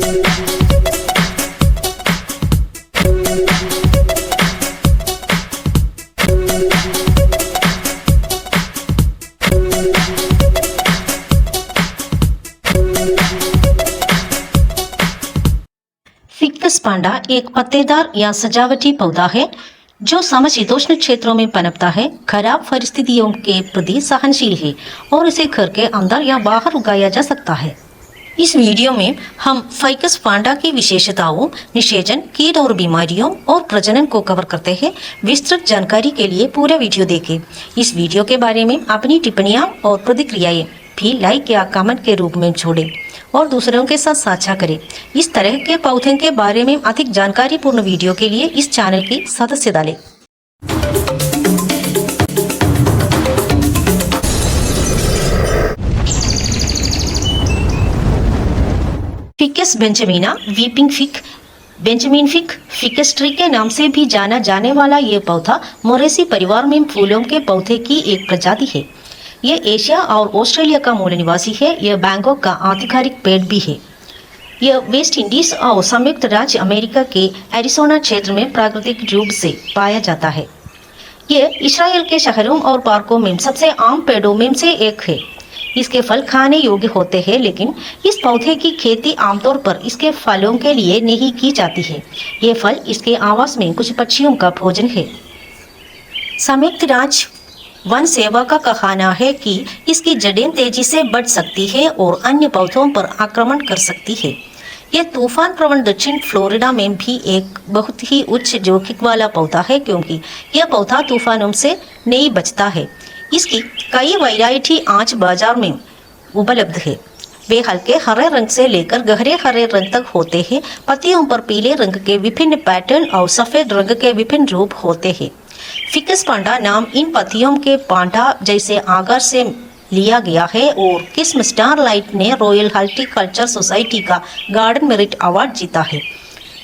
Ficus पांडा एक पत्तेदार या सजावटी पौधा है जो समशीतोष्ण क्षेत्रों में पनपता है, खराब परिस्थितियों के प्रति सहनशील है और इसे घर के अंदर या बाहर उगाया जा सकता है। इस वीडियो में हम फिकस पांडा की विशेषताओं, निषेचन, कीट और बीमारियों और प्रजनन को कवर करते हैं। विस्तृत जानकारी के लिए पूरा वीडियो देखें। इस वीडियो के बारे में अपनी टिप्पणियां और प्रतिक्रियाएं भी लाइक या कमेंट के रूप में छोड़ें और दूसरों के साथ साझा करें। इस तरह के पौधे के बारे में अधिक जानकारी पूर्ण वीडियो के लिए इस चैनल की सदस्यता लें। Ficus benjamina, weeping fig, benjamin fig, ficus tree के नाम से भी जाना जाने वाला ये पौधा मोरेसी परिवार में फूलों के पौधे की एक प्रजाति है। यह एशिया और ऑस्ट्रेलिया का मूल निवासी है। यह बैंकॉक का आधिकारिक पेड़ भी है। यह वेस्ट इंडीज और संयुक्त राज्य अमेरिका के एरिजोना क्षेत्र में प्राकृतिक रूप से पाया जाता है। यह इस्राएल के शहरों और पार्कों में सबसे आम पेड़ों में से एक है। इसके फल खाने योग्य होते हैं, लेकिन इस पौधे की खेती आमतौर पर इसके फलों के लिए नहीं की जाती है। यह फल इसके आवास में कुछ पक्षियों का भोजन है। संयुक्त राज्य वन सेवा का कहना है कि इसकी जड़ें तेजी से बढ़ सकती है और अन्य पौधों पर आक्रमण कर सकती है। यह तूफान प्रवण दक्षिण फ्लोरिडा में भी एक बहुत ही उच्च जोखिम वाला पौधा है, क्योंकि यह पौधा तूफानों से नहीं बचता है। इसकी कई वैरायटी आज बाजार में उपलब्ध है। वे हल्के हरे रंग से लेकर गहरे हरे रंग तक होते हैं। पत्तियों पर पीले रंग के विभिन्न पैटर्न और सफेद रंग के विभिन्न रूप होते हैं। फिकस पांडा नाम इन पत्तियों के पांडा जैसे आकार से लिया गया है और किस्म स्टारलाइट ने रॉयल हॉर्टिकल्चर सोसाइटी का गार्डन मेरिट अवार्ड जीता है।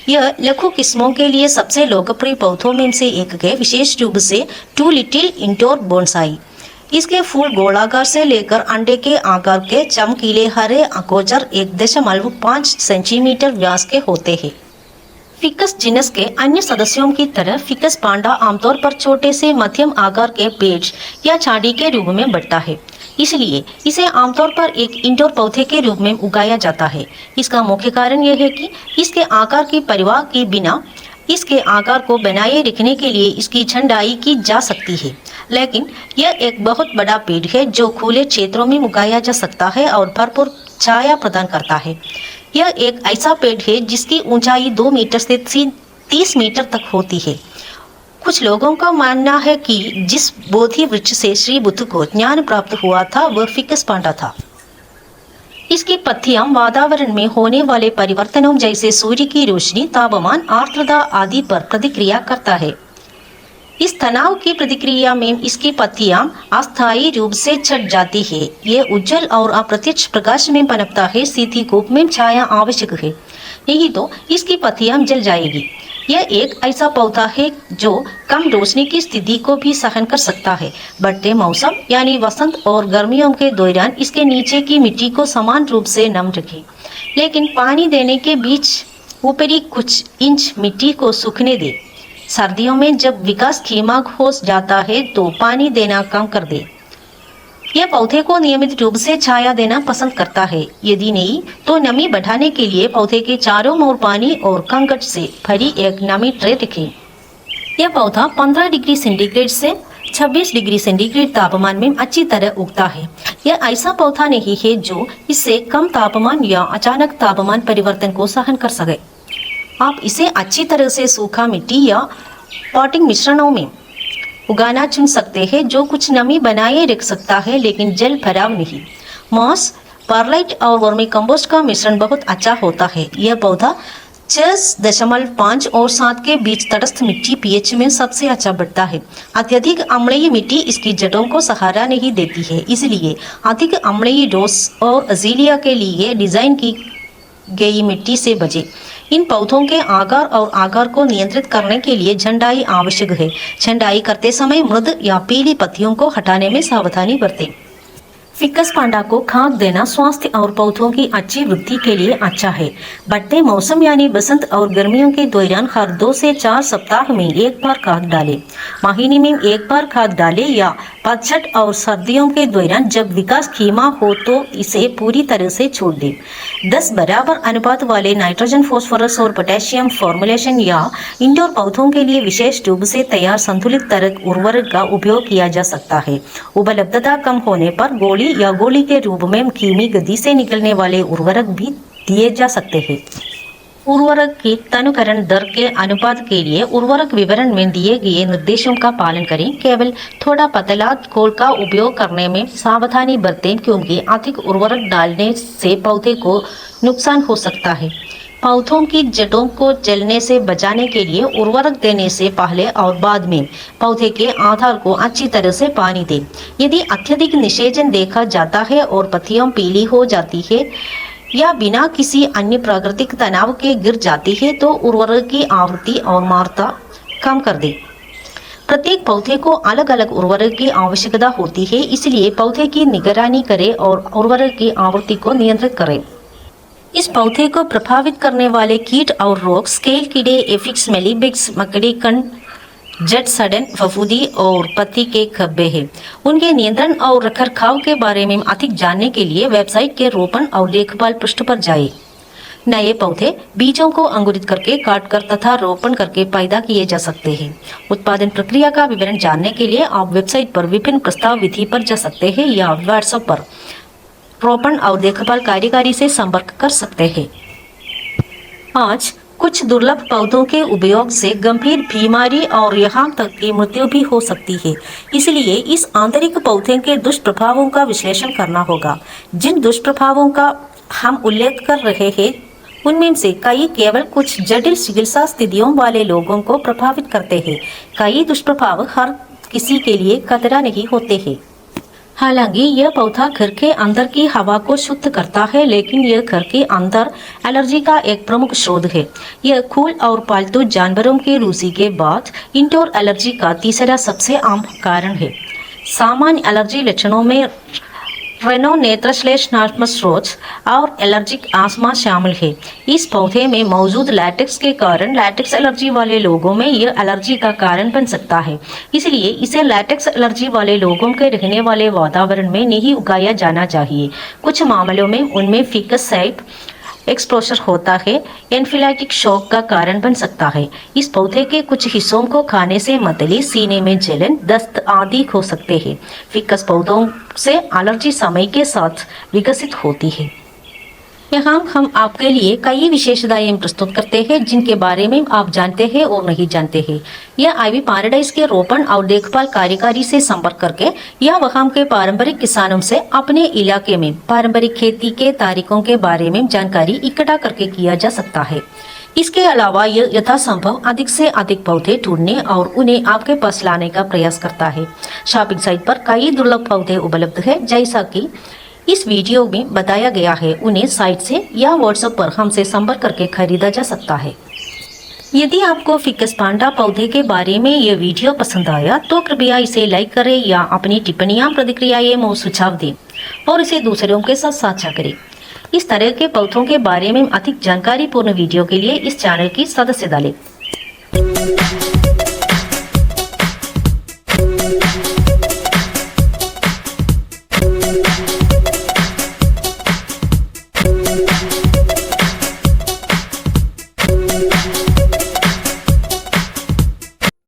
यह लघु किस्मों के लिए सबसे लोकप्रिय पौधों में से एक है, विशेष रूप से टू लिटिल इंडोर बोनसाई। इसके फूल गोलाकार से लेकर अंडे के आकार के चमकीले हरे अकोचर 1.5 सेंटीमीटर व्यास के होते हैं। फिकस जीनस के अन्य सदस्यों की तरह फिकस पांडा आमतौर पर छोटे से मध्यम आकार के पेड़ या झाड़ी के रूप में बढ़ता है, इसलिए इसे आमतौर पर एक इंडोर पौधे के रूप में उगाया जाता है। इसका मुख्य कारण यह है कि इसके आकार की परवाह के बिना इसके आकार को बनाए रखने के लिए इसकी छंटाई की जा सकती है, लेकिन यह एक बहुत बड़ा पेड़ है जो खुले क्षेत्रों में उगाया जा सकता है और भरपूर छाया प्रदान करता है। यह एक ऐसा पेड़ है जिसकी ऊंचाई 2 मीटर से 30 मीटर तक होती है। कुछ लोगों का मानना है कि जिस बोधि वृक्ष से श्री बुद्ध को ज्ञान प्राप्त हुआ था वह फिकस पांडा था। इसकी पत्तियां वातावरण में होने वाले परिवर्तनों जैसे सूर्य की रोशनी, तापमान, आर्द्रता आदि पर प्रतिक्रिया करता है। इस तनाव की प्रतिक्रिया में इसकी पत्तियां अस्थायी रूप से छट जाती है। यह उज्जवल और अप्रत्यक्ष प्रकाश में पनपता है। सीधी धूप में छाया आवश्यक है, नहीं तो इसकी पत्तियां जल जाएगी। यह एक ऐसा पौधा है जो कम रोशनी की स्थिति को भी सहन कर सकता है। बढ़ते मौसम यानी वसंत और गर्मियों के दौरान इसके नीचे की मिट्टी को समान रूप से नम रखें, लेकिन पानी देने के बीच ऊपरी कुछ इंच मिट्टी को सूखने दें। सर्दियों में जब विकास धीमा हो जाता है तो पानी देना कम कर दे। यह पौधे को नियमित रूप से छाया देना पसंद करता है। यदि नहीं तो नमी बढ़ाने के लिए पौधे के चारों ओर पानी और कंकड़ से भरी एक नमी ट्रे रखें। यह पौधा 15 डिग्री सेंटीग्रेड से 26 डिग्री सेंटीग्रेड तापमान में अच्छी तरह उगता है। यह ऐसा पौधा नहीं है जो इससे कम तापमान या अचानक तापमान परिवर्तन को सहन कर सके। आप इसे अच्छी तरह से सूखा मिट्टी या पॉटिंग मिश्रणों में उगाना चुन सकते हैं जो कुछ नमी बनाए रख सकता है, लेकिन जल भराव नहीं। मॉस, परलाइट और वर्मी कंपोस्ट का मिश्रण बहुत अच्छा होता है। यह पौधा 6.5 और 7 के बीच तटस्थ मिट्टी pH में सबसे अच्छा बढ़ता है। अत्यधिक अम्लीय मिट्टी इसकी जड़ों को सहारा नहीं देती है, इसलिए अधिक अम्लीय डोस और अजीलिया के लिए डिजाइन की गई मिट्टी से बचें। इन पौधों के आकार और आकार को नियंत्रित करने के लिए छंटाई आवश्यक है। छंटाई करते समय मृद या पीली पत्तियों को हटाने में सावधानी बरतें। फिकस पांडा को खाद देना स्वास्थ्य और पौधों की अच्छी वृद्धि के लिए अच्छा है। बढ़ते मौसम यानी बसंत और गर्मियों के दौरान हर 2 से 4 सप्ताह में एक बार खाद डालें। महीने में एक बार खाद डालें या पतझड़ और सर्दियों के दौरान जब विकास धीमा हो तो इसे पूरी तरह से छोड़ दें। 10 बराबर अनुपात वाले नाइट्रोजन, फास्फोरस और पोटेशियम फॉर्मुलेशन या इंडोर पौधों के लिए विशेष ट्यूब से तैयार संतुलित तरल उर्वरक का उपयोग किया जा सकता है। उपलब्धता कम होने पर गोली या गोली के रूप में धीमी गति से निकलने वाले उर्वरक भी दिए जा सकते हैं। उर्वरक की तनुकरण दर के अनुपात के लिए उर्वरक विवरण में दिए गए निर्देशों का पालन करें। केवल थोड़ा पतला घोल का उपयोग करने में सावधानी बरतें क्योंकि अधिक उर्वरक डालने से पौधे को नुकसान हो सकता है। पौधों की जड़ों को जलने से बचाने के लिए उर्वरक देने से पहले और बाद में पौधे के आधार को अच्छी तरह से पानी दें। यदि अत्यधिक निषेचन देखा जाता है और पत्तियां पीली हो जाती है या बिना किसी अन्य प्राकृतिक तनाव के गिर जाती है तो उर्वरक की आवृत्ति और मात्रा कम कर दें। प्रत्येक पौधे को अलग अलग उर्वरक की आवश्यकता होती है, इसलिए पौधे की निगरानी करें और उर्वरक की आवृत्ति को नियंत्रित करें। इस पौधे को प्रभावित करने वाले कीट और रोग स्केल कीड़े, एफिड्स, मेलीबग्स, मकड़ी कंड, जड़ सड़न, फफूंदी और पत्ती के धब्बे हैं। उनके नियंत्रण और रखरखाव के बारे में अधिक जानने के लिए वेबसाइट के रोपण और देखभाल पृष्ठ पर जाएं। नए पौधे बीजों को अंकुरित करके काटकर तथा रोपण करके पैदा किए जा सकते हैं। उत्पादन प्रक्रिया का विवरण जानने के लिए आप वेबसाइट पर विभिन्न प्रस्ताव विधि पर जा सकते हैं या व्हाट्सएप पर रोपण और देखभाल कार्यकारी से संपर्क कर सकते हैं। आज कुछ दुर्लभ पौधों के उपयोग से गंभीर बीमारी और यहाँ तक की मृत्यु भी हो सकती है। इसलिए इस आंतरिक पौधे के दुष्प्रभावों का विश्लेषण करना होगा। जिन दुष्प्रभावों का हम उल्लेख कर रहे हैं उनमें से कई केवल कुछ जटिल चिकित्सा स्थितियों वाले लोगों को प्रभावित करते हैं। कई दुष्प्रभाव हर किसी के लिए खतरा नहीं होते हैं। हालांकि यह पौधा घर के अंदर की हवा को शुद्ध करता है, लेकिन यह घर के अंदर एलर्जी का एक प्रमुख स्रोत है। यह फूल और पालतू जानवरों के रूसी के बाद इंडोर एलर्जी का तीसरा सबसे आम कारण है। सामान्य एलर्जी लक्षणों में रेनो, नेत्रश्लेष्मात्मक स्रोत और एलर्जिक आस्थमा शामिल है। इस पौधे में मौजूद लैटेक्स के कारण लैटेक्स एलर्जी वाले लोगों में यह एलर्जी का कारण बन सकता है। इसलिए इसे लैटेक्स एलर्जी वाले लोगों के रहने वाले वातावरण में नहीं उगाया जाना चाहिए। कुछ मामलों में उनमें फिकस साइट एक्सपोजर होता है, एनाफिलैक्टिक शॉक का कारण बन सकता है। इस पौधे के कुछ हिस्सों को खाने से मतली, सीने में जलन, दस्त आदि हो सकते हैं। फिकस पौधों से एलर्जी समय के साथ विकसित होती है। यहाँ हम आपके लिए कई विशेषताएं प्रस्तुत करते हैं जिनके बारे में आप जानते हैं और नहीं जानते हैं। यह आईवी पैराडाइज के रोपण और देखभाल कार्यकारी से संपर्क करके या वहां के पारंपरिक किसानों से अपने इलाके में पारंपरिक खेती के तरीकों के बारे में जानकारी इकट्ठा करके किया जा सकता है। इसके अलावा यह यथासंभव अधिक से अधिक पौधे ढूंढने और उन्हें आपके पास लाने का प्रयास करता है। शॉपिंग साइट पर कई दुर्लभ पौधे उपलब्ध है, जैसा कि इस वीडियो में बताया गया है। उन्हें साइट से या व्हाट्सएप पर हमसे संपर्क करके खरीदा जा सकता है। यदि आपको फिकस पांडा पौधे के बारे में यह वीडियो पसंद आया तो कृपया इसे लाइक करें या अपनी टिप्पणियां, प्रतिक्रियाएं और सुझाव दें और इसे दूसरों के साथ साझा करें। इस तरह के पौधों के बारे में अधिक जानकारी पूर्ण वीडियो के लिए इस चैनल की सदस्यता लें।